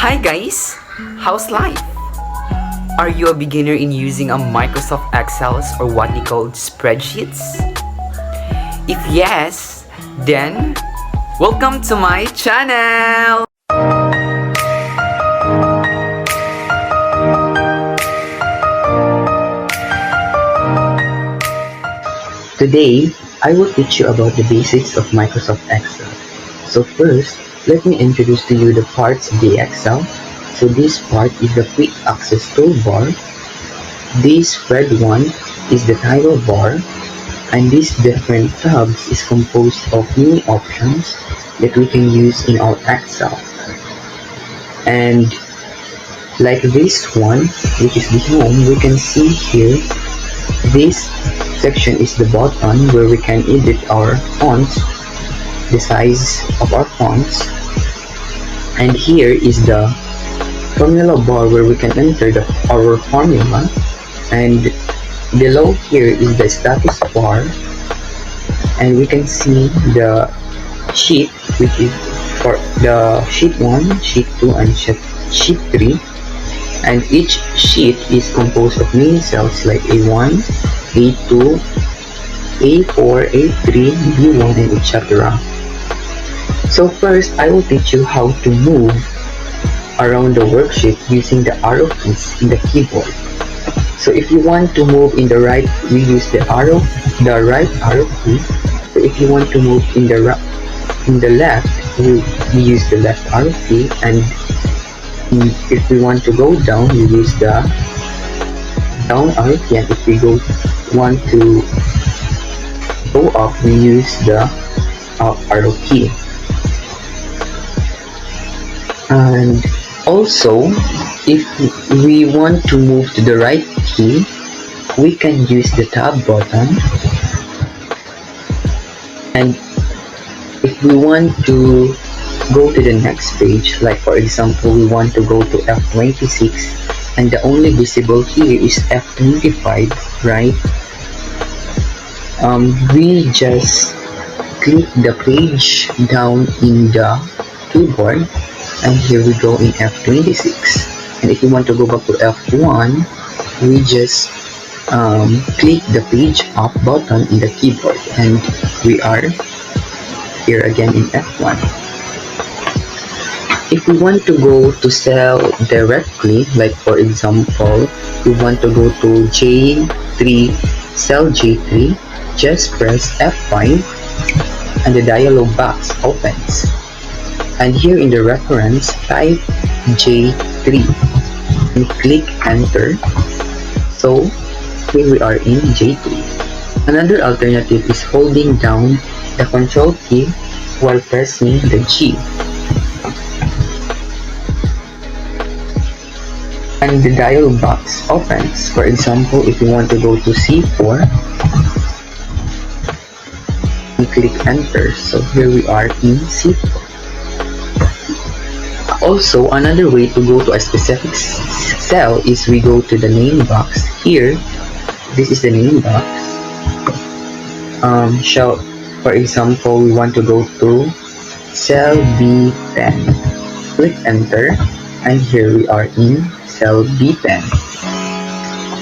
Hi guys! How's life? Are you a beginner in using a Microsoft Excel or what we call spreadsheets? If yes, then welcome to my channel! Today, I will teach you about the basics of Microsoft Excel. So first, let me introduce to you the parts of the Excel. So this part is the quick access toolbar. This red one is the title bar. And these different tabs is composed of many options that we can use in our Excel. And like this one, which is the home, we can see here, this section is the button where we can edit our fonts, the size of our fonts. And here is the formula bar where we can enter our formula. And below here is the status bar, and we can see the sheet, which is for the sheet 1, sheet 2, and sheet 3. And each sheet is composed of many cells like A1, A2, A4, A3, B1, and etc. So first, I will teach you how to move around the worksheet using the arrow keys in the keyboard. So if you want to move in the right, we use the right arrow key. So if you want to move in the left, we use the left arrow key. And if we want to go down, we use the down arrow key. And if we want to go up, we use the up arrow key. And also, if we want to move to the right key, we can use the tab button. And if we want to go to the next page, like for example, we want to go to F26, and the only visible here is F25, right? We just click the page down in the keyboard, and here we go in F26. And if you want to go back to F1, we just click the page up button in the keyboard, and we are here again in F1. If we want to go to cell directly, like for example, we want to go to J3, cell J3, just press F5 and the dialog box opens. And here in the reference, type J3 and click enter. So here we are in J3. Another alternative is holding down the control key while pressing the G. And the dialog box opens. For example, if you want to go to C4, we click enter. So here we are in C4. Also, another way to go to a specific cell is we go to the name box. Here, this is the name box. For example, we want to go to cell B10. Click enter, and here we are in cell B10.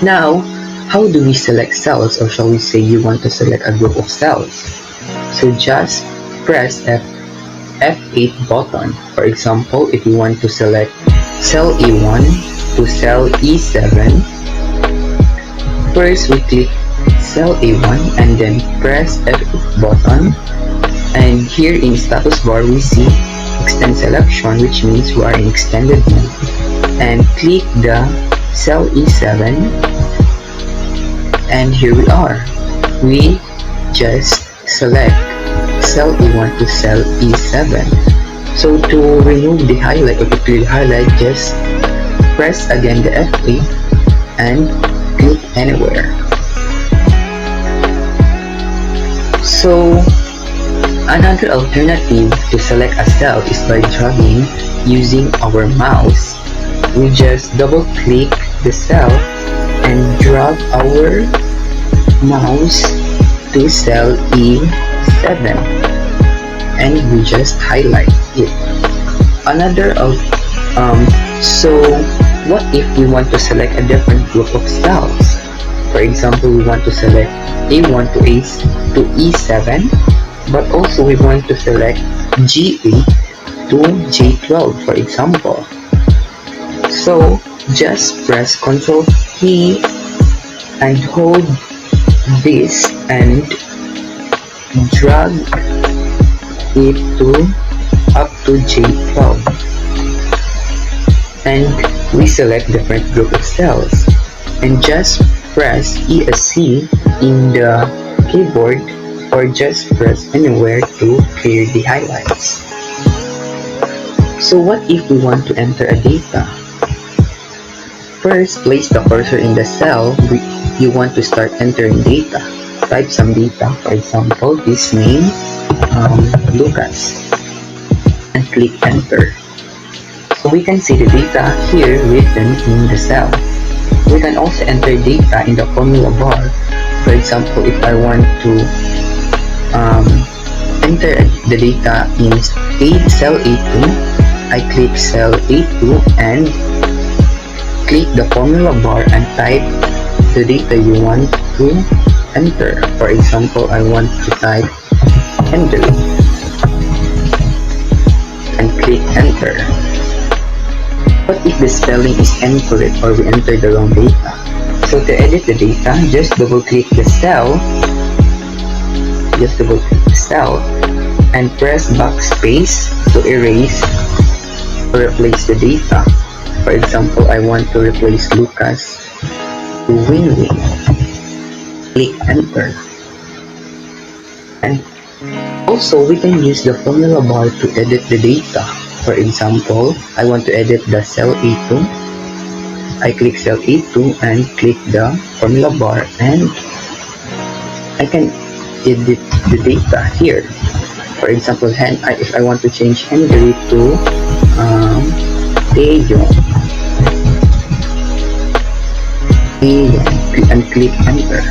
Now, how do we select cells, or shall we say you want to select a group of cells? So just press F8 button. For example, if you want to select cell A1 to cell E7, first we click cell A1 and then press F8 button. And here in status bar, we see extend selection, which means we are in extended mode. And click the cell E7, and here we are. We just select cell E1 to cell E7. So to remove the highlight or to clear the highlight, just press again the F8 and click anywhere. So another alternative to select a cell is by dragging using our mouse. We just double click the cell and drag our mouse to cell E7, and we just highlight it. Another So what if we want to select a different group of cells? For example, we want to select A1 to E7, but also we want to select G8 to J12, for example. So just press Ctrl key and hold this and drag it up to J12, and we select different group of cells, and just press ESC in the keyboard, or just press anywhere to clear the highlights. So what if we want to enter a data? First, place the cursor in the cell you want to start entering data. Type some data, for example, this name, Lucas, and click enter. So we can see the data here written in the cell. We can also enter data in the formula bar. For example, if I want to enter the data in cell A2, I click cell A2 and click the formula bar and type the data you want to enter. For example, I want to type Henry and click enter. What if the spelling is incorrect or we enter the wrong data? So to edit the data, just double click the cell, and press backspace to erase or replace the data. For example, I want to replace Lucas to Winwin. Click enter. And also we can use the formula bar to edit the data. For example, I want to edit the cell A2. I click cell A2 and click the formula bar, and I can edit the data here. For example, if I want to change Henry to Taeyong, and click enter.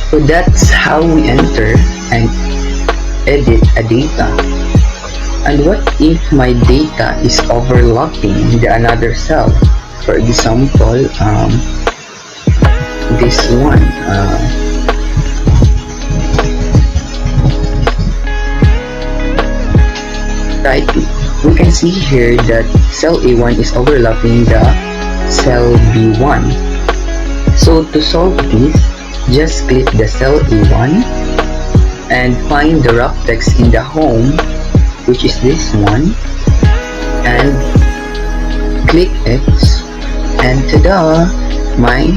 So that's how we enter and edit a data. And what if my data is overlapping the another cell? For example, this one, right? We can see here that cell A1 is overlapping the cell B1. So to solve this, just click the cell A1 and find the wrap text in the home, which is this one, and click it, and tada! My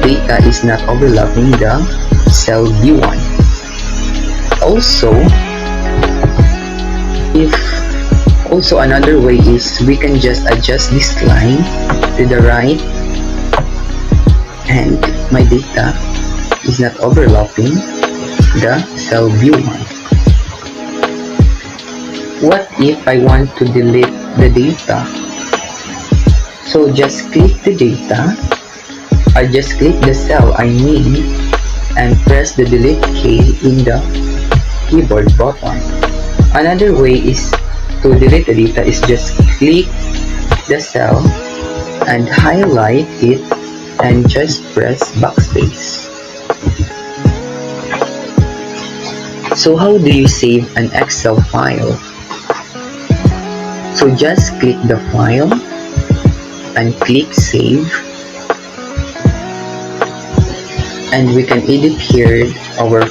data is not overlapping the cell B1. Also another way is we can just adjust this line to the right, and my data is not overlapping the cell B1. What if I want to delete the data? So just click the data, or just click the cell I need and press the delete key in the keyboard button. Another way is to delete the data is just click the cell and highlight it and just press backspace. So how do you save an Excel file? So just click the file and click save, and we can edit here our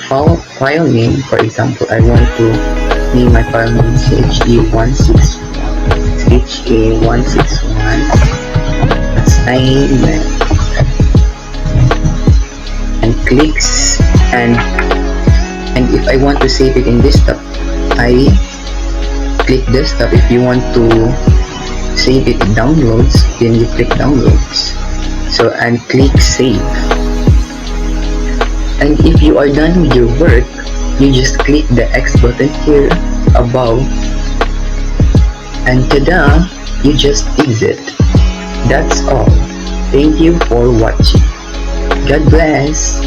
file name. For example, I want to name my file name HA161 assignment, and clicks, and if I want to save it in desktop, I click desktop. If you want to save it in downloads, then you click downloads, so and click save. And if you are done with your work, you just click the X button here above, and tada, you just exit. That's all. Thank you for watching. God bless.